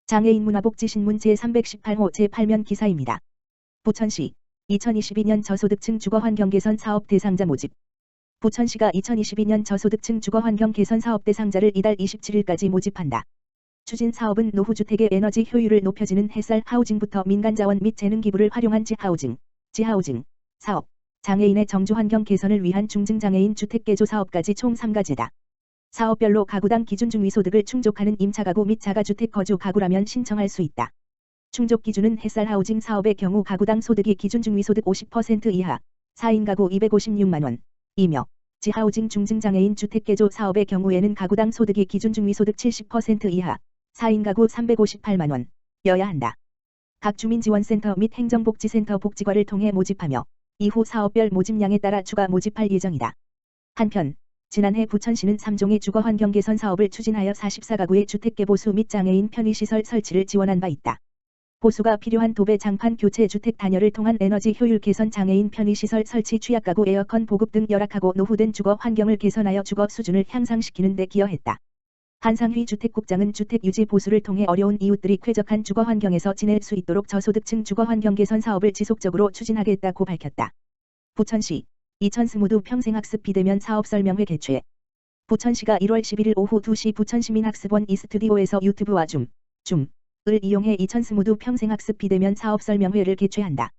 장애인 문화복지신문 제318호 제8면 기사입니다. 부천시 2022년 저소득층 주거환경 개선 사업 대상자 모집. 부천시가 2022년 저소득층 주거환경 개선 사업 대상자를 이달 27일까지 모집한다. 추진 사업은 노후주택의 에너지 효율을 높여주는 햇살 하우징부터 민간자원 및 재능기부를 활용한 지하우징 사업, 장애인의 정주환경 개선을 위한 중증장애인 주택개조 사업까지 총 3가지다. 사업별로 가구당 기준 중위소득을 충족하는 임차가구 및 자가주택 거주 가구라면 신청할 수 있다. 충족 기준은 햇살 하우징 사업의 경우 가구당 소득이 기준 중위소득 50% 이하, 4인 가구 256만원, 이며 지하우징 중증장애인 주택개조 사업의 경우에는 가구당 소득이 기준 중위소득 70% 이하, 4인 가구 358만원, 여야 한다. 각 주민지원센터 및 행정복지센터 복지과를 통해 모집하며 이후 사업별 모집량에 따라 추가 모집할 예정이다. 한편 지난해 부천시는 3종의 주거환경 개선 사업을 추진하여 44가구의 주택개보수 및 장애인 편의시설 설치를 지원한 바 있다. 보수가 필요한 도배 장판 교체 주택 단열을 통한 에너지 효율 개선 장애인 편의시설 설치 취약가구 에어컨 보급 등 열악하고 노후된 주거 환경을 개선하여 주거 수준을 향상시키는 데 기여했다. 한상휘 주택국장은 주택 유지 보수를 통해 어려운 이웃들이 쾌적한 주거 환경에서 지낼 수 있도록 저소득층 주거 환경 개선 사업을 지속적으로 추진하겠다고 밝혔다. 부천시 이천스무드 평생학습 비대면 사업 설명회 개최. 부천시가 1월 11일 오후 2시 부천시민학습원 이스튜디오에서 유튜브와 줌을 이용해 이천스무드 평생학습 비대면 사업 설명회를 개최한다.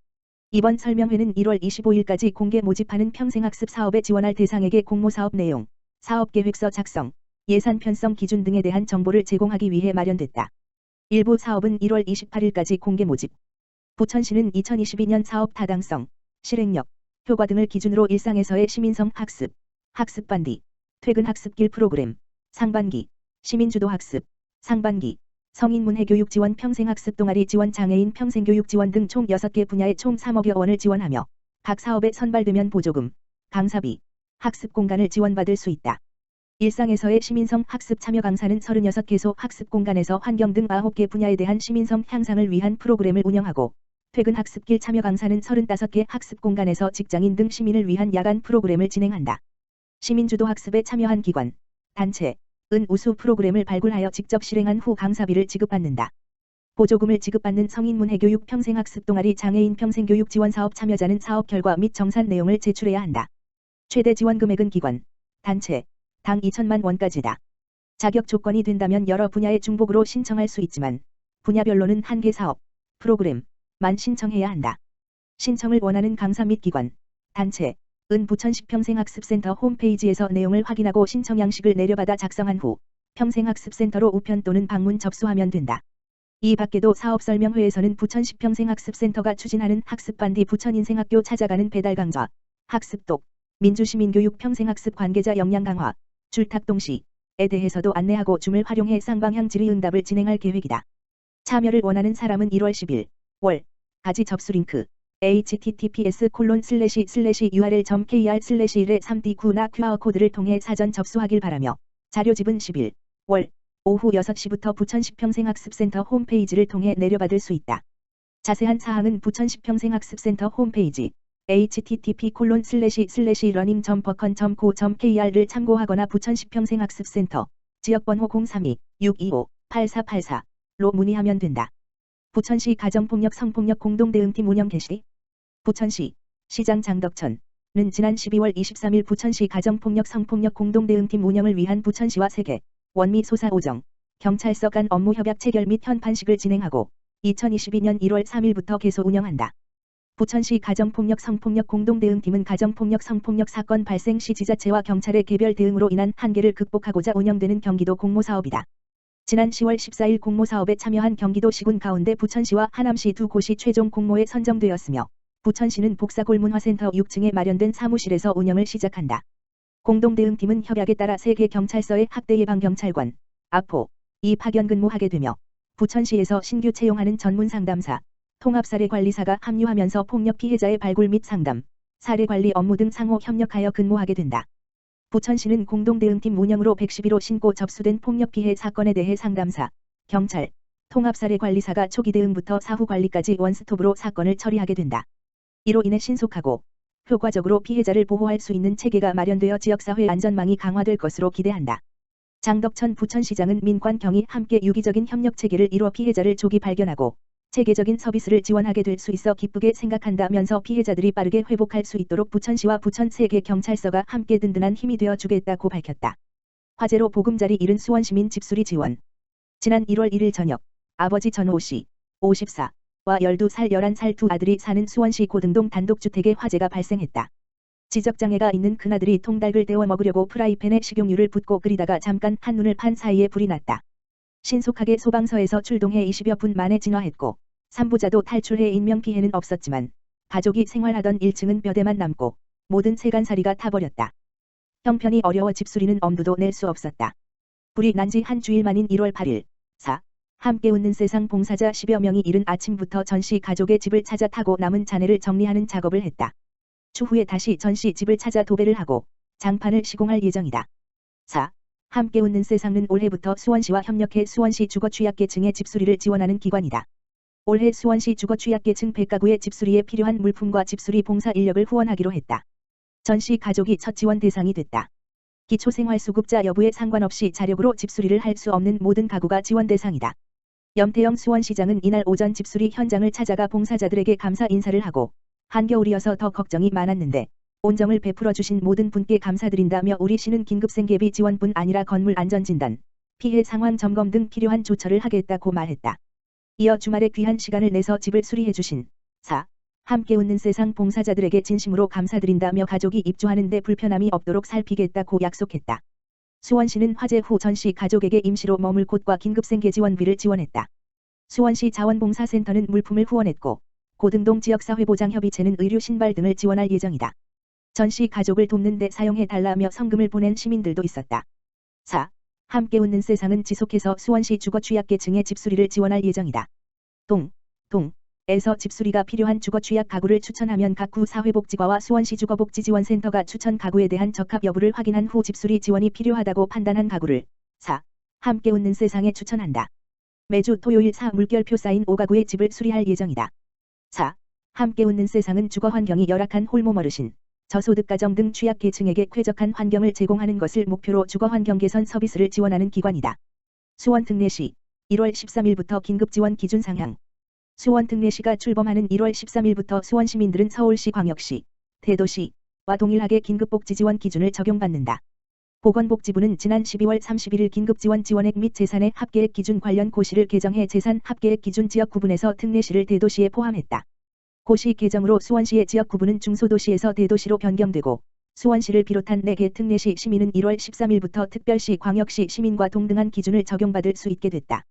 이번 설명회는 1월 25일까지 공개 모집하는 평생학습 사업에 지원할 대상에게 공모사업 내용, 사업계획서 작성, 예산 편성 기준 등에 대한 정보를 제공하기 위해 마련됐다. 일부 사업은 1월 28일까지 공개 모집. 부천시는 2022년 사업 타당성, 실행력, 효과 등을 기준으로 일상에서의 시민성 학습, 학습반디, 퇴근 학습길 프로그램, 상반기, 시민주도 학습, 상반기, 성인문해교육 지원 평생학습 동아리 지원 장애인 평생교육 지원 등 총 6개 분야에 총 3억여 원을 지원하며 각 사업에 선발되면 보조금, 강사비, 학습 공간을 지원받을 수 있다. 일상에서의 시민성 학습 참여 강사는 36개소 학습 공간에서 환경 등 9개 분야에 대한 시민성 향상을 위한 프로그램을 운영하고 퇴근 학습길 참여 강사는 35개 학습 공간에서 직장인 등 시민을 위한 야간 프로그램을 진행한다. 시민주도 학습에 참여한 기관, 단체은 우수 프로그램을 발굴하여 직접 실행한 후 강사비를 지급받는다. 보조금을 지급받는 성인문해교육 평생학습 동아리 장애인 평생교육 지원사업 참여자는 사업 결과 및 정산 내용을 제출해야 한다. 최대 지원 금액은 기관, 단체, 당 2천만 원까지다. 자격 조건이 된다면 여러 분야의 중복으로 신청할 수 있지만 분야별로는 한 개 사업, 프로그램만 신청해야 한다. 신청을 원하는 강사 및 기관, 단체은 부천시 평생학습센터 홈페이지에서 내용을 확인하고 신청 양식을 내려받아 작성한 후 평생학습센터로 우편 또는 방문 접수하면 된다. 이 밖에도 사업 설명회에서는 부천시 평생학습센터가 추진하는 학습반디 부천인생학교 찾아가는 배달 강좌, 학습독, 민주시민교육 평생학습 관계자 역량 강화, 줄탁동시에 대해서도 안내하고 줌을 활용해 쌍방향 질의응답을 진행할 계획이다. 참여를 원하는 사람은 1월 10일 월까지 접수 링크 https://url.kr/1의3D9나 QR코드를 통해 사전 접수하길 바라며 자료집은 10일 월 오후 6시부터 부천시 평생학습센터 홈페이지를 통해 내려받을 수 있다. 자세한 사항은 부천시 평생학습센터 홈페이지 http://learning.bukon.co.kr를 참고하거나 부천시 평생학습센터 지역번호 032-625-8484로 문의하면 된다. 부천시 가정폭력 성폭력 공동대응팀 운영 개시. 부천시 시장 장덕천은 지난 12월 23일 부천시 가정폭력 성폭력 공동대응팀 운영을 위한 부천시와 세계 원미 소사 오정 경찰서 간 업무 협약 체결 및 현판식을 진행하고 2022년 1월 3일부터 개소 운영한다. 부천시 가정폭력 성폭력 공동대응팀은 가정폭력 성폭력 사건 발생 시 지자체와 경찰의 개별 대응으로 인한 한계를 극복하고자 운영되는 경기도 공모사업이다. 지난 10월 14일 공모사업에 참여한 경기도 시군 가운데 부천시와 하남시 두 곳이 최종 공모에 선정되었으며 부천시는 복사골문화센터 6층에 마련된 사무실에서 운영을 시작한다. 공동대응팀은 협약에 따라 3개 경찰서의 학대예방경찰관, 아포, 이 파견 근무하게 되며 부천시에서 신규 채용하는 전문상담사, 통합사례관리사가 합류하면서 폭력 피해자의 발굴 및 상담, 사례관리 업무 등 상호 협력하여 근무하게 된다. 부천시는 공동대응팀 운영으로 111호 신고 접수된 폭력 피해 사건에 대해 상담사, 경찰, 통합사례관리사가 초기 대응부터 사후 관리까지 원스톱으로 사건을 처리하게 된다. 이로 인해 신속하고 효과적으로 피해자를 보호할 수 있는 체계가 마련되어 지역사회 안전망이 강화될 것으로 기대한다. 장덕천 부천시장은 민관 경이 함께 유기적인 협력 체계를 이뤄 피해자를 조기 발견하고 체계적인 서비스를 지원하게 될 수 있어 기쁘게 생각한다면서 피해자들이 빠르게 회복할 수 있도록 부천시와 부천 3개 경찰서가 함께 든든한 힘이 되어 주겠다고 밝혔다. 화재로 보금자리 잃은 수원시민 집수리 지원. 지난 1월 1일 저녁 아버지 전호호 씨 54와 12살 11살 두 아들이 사는 수원시 고등동 단독주택에 화재가 발생했다. 지적장애가 있는 큰아들이 통닭을 데워 먹으려고 프라이팬에 식용유를 붓고 끓이다가 잠깐 한눈을 판 사이에 불이 났다. 신속하게 소방서에서 출동해 20여 분 만에 진화했고 산부자도 탈출해 인명피해는 없었지만 가족이 생활하던 1층은 뼈대만 남고 모든 세간살이가 타버렸다. 형편이 어려워 집수리는 엄두도 낼 수 없었다. 불이 난 지 한 주일 만인 1월 8일 4. 함께 웃는 세상 봉사자 10여 명이 이른 아침부터 전씨 가족의 집을 찾아 타고 남은 잔해를 정리하는 작업을 했다. 추후에 다시 전씨 집을 찾아 도배를 하고 장판을 시공할 예정이다. 4. 함께 웃는 세상은 올해부터 수원시와 협력해 수원시 주거취약계층의 집수리를 지원하는 기관이다. 올해 수원시 주거취약계층 100가구의 집수리에 필요한 물품과 집수리 봉사 인력을 후원하기로 했다. 전씨 가족이 첫 지원 대상이 됐다. 기초생활수급자 여부에 상관없이 자력으로 집수리를 할 수 없는 모든 가구가 지원 대상이다. 염태영 수원시장은 이날 오전 집수리 현장을 찾아가 봉사자들에게 감사 인사를 하고 한겨울이어서 더 걱정이 많았는데 온정을 베풀어 주신 모든 분께 감사드린다며 우리 시는 긴급생계비 지원뿐 아니라 건물 안전진단, 피해 상황 점검 등 필요한 조처를 하겠다고 말했다. 이어 주말에 귀한 시간을 내서 집을 수리해 주신 4. 함께 웃는 세상 봉사자들에게 진심으로 감사드린다며 가족이 입주하는 데 불편함이 없도록 살피겠다고 약속했다. 수원시는 화재 후 전씨 가족에게 임시로 머물 곳과 긴급생계 지원비를 지원했다. 수원시 자원봉사센터는 물품을 후원했고 고등동 지역사회보장협의체는 의류 신발 등을 지원할 예정이다. 전씨 가족을 돕는 데 사용해달라며 성금을 보낸 시민들도 있었다. 4. 함께 웃는 세상은 지속해서 수원시 주거취약계층의 집수리를 지원할 예정이다. 에서 집수리가 필요한 주거취약 가구를 추천하면 각 구 사회복지과와 수원시 주거복지지원센터가 추천 가구에 대한 적합 여부를 확인한 후 집수리 지원이 필요하다고 판단한 가구를 4. 함께 웃는 세상에 추천한다. 매주 토요일 4 물결표 쌓인 5가구의 집을 수리할 예정이다. 4. 함께 웃는 세상은 주거환경이 열악한 홀몸 어르신, 저소득 가정 등 취약계층에게 쾌적한 환경을 제공하는 것을 목표로 주거환경 개선 서비스를 지원하는 기관이다. 수원 특례시 1월 13일부터 긴급지원 기준 상향. 수원 특례시가 출범하는 1월 13일부터 수원 시민들은 서울시 광역시, 대도시와 동일하게 긴급복지지원 기준을 적용받는다. 보건복지부는 지난 12월 31일 긴급지원 지원액 및 재산의 합계액 기준 관련 고시를 개정해 재산 합계액 기준 지역 구분에서 특례시를 대도시에 포함했다. 고시 개정으로 수원시의 지역 구분은 중소도시에서 대도시로 변경되고 수원시를 비롯한 4개 특례시 시민은 1월 13일부터 특별시 광역시 시민과 동등한 기준을 적용받을 수 있게 됐다.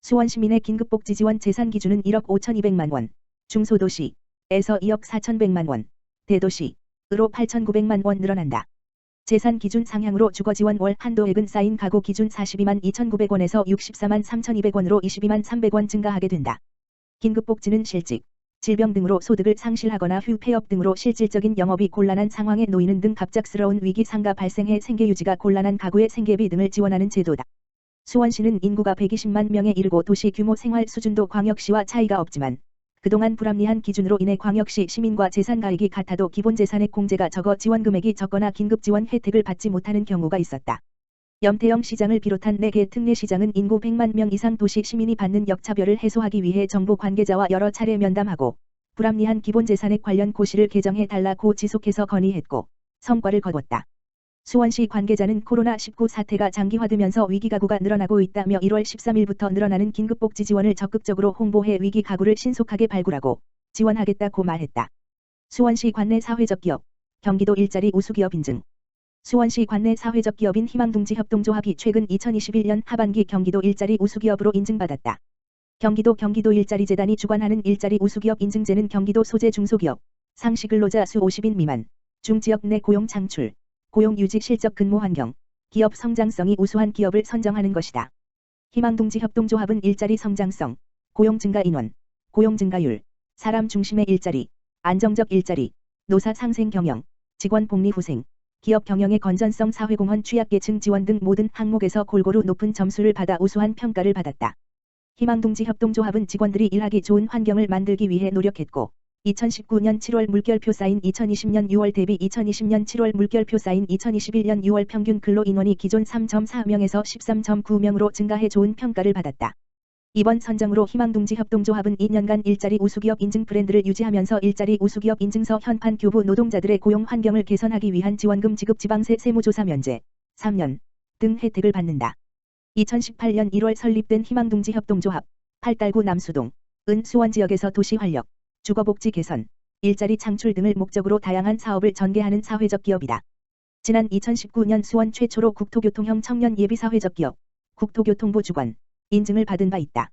수원 시민의 긴급복지지원 재산 기준은 1억 5,200만 원, 중소도시에서 2억 4,100만 원, 대도시으로 8,900만 원 늘어난다. 재산 기준 상향으로 주거지원 월 한도액은 쌓인 가구 기준 42만 2,900원에서 64만 3,200원으로 22만 300원 증가하게 된다. 긴급복지는 실직, 질병 등으로 소득을 상실하거나 휴폐업 등으로 실질적인 영업이 곤란한 상황에 놓이는 등 갑작스러운 위기 상가 발생해 생계 유지가 곤란한 가구의 생계비 등을 지원하는 제도다. 수원시는 인구가 120만 명에 이르고 도시 규모 생활 수준도 광역시와 차이가 없지만 그동안 불합리한 기준으로 인해 광역시 시민과 재산 가액이 같아도 기본재산액 공제가 적어 지원 금액이 적거나 긴급지원 혜택을 받지 못하는 경우가 있었다. 염태영 시장을 비롯한 4개 특례시장은 인구 100만 명 이상 도시 시민이 받는 역차별을 해소하기 위해 정부 관계자와 여러 차례 면담하고 불합리한 기본재산액 관련 고시를 개정해달라고 지속해서 건의했고 성과를 거뒀다. 수원시 관계자는 코로나19 사태가 장기화되면서 위기가구가 늘어나고 있다며 1월 13일부터 늘어나는 긴급복지 지원을 적극적으로 홍보해 위기가구를 신속하게 발굴하고 지원하겠다고 말했다. 수원시 관내 사회적 기업, 경기도 일자리 우수기업 인증. 수원시 관내 사회적 기업인 희망둥지협동조합이 최근 2021년 하반기 경기도 일자리 우수기업으로 인증받았다. 경기도 일자리재단이 주관하는 일자리 우수기업 인증제는 경기도 소재 중소기업, 상시근로자 수 50인 미만, 중지역 내 고용 창출, 고용 유지 실적 근무 환경, 기업 성장성이 우수한 기업을 선정하는 것이다. 희망둥지 협동조합은 일자리 성장성, 고용 증가 인원, 고용 증가율, 사람 중심의 일자리, 안정적 일자리, 노사 상생 경영, 직원 복리 후생, 기업 경영의 건전성 사회공헌 취약계층 지원 등 모든 항목에서 골고루 높은 점수를 받아 우수한 평가를 받았다. 희망둥지 협동조합은 직원들이 일하기 좋은 환경을 만들기 위해 노력했고 2019년 7월 물결표 쌓인 2020년 6월 대비 2020년 7월 물결표 쌓인 2021년 6월 평균 근로 인원이 기존 3.4명에서 13.9명으로 증가해 좋은 평가를 받았다. 이번 선정으로 희망둥지 협동조합은 2년간 일자리 우수기업 인증 브랜드를 유지하면서 일자리 우수기업 인증서 현판 교부 노동자들의 고용 환경을 개선하기 위한 지원금 지급 지방세 세무조사 면제, 3년 등 혜택을 받는다. 2018년 1월 설립된 희망둥지 협동조합, 팔달구 남수동, 은 수원 지역에서 도시 활력, 주거복지 개선, 일자리 창출 등을 목적으로 다양한 사업을 전개하는 사회적 기업이다. 지난 2019년 수원 최초로 국토교통형 청년 예비 사회적 기업, 국토교통부 주관 인증을 받은 바 있다.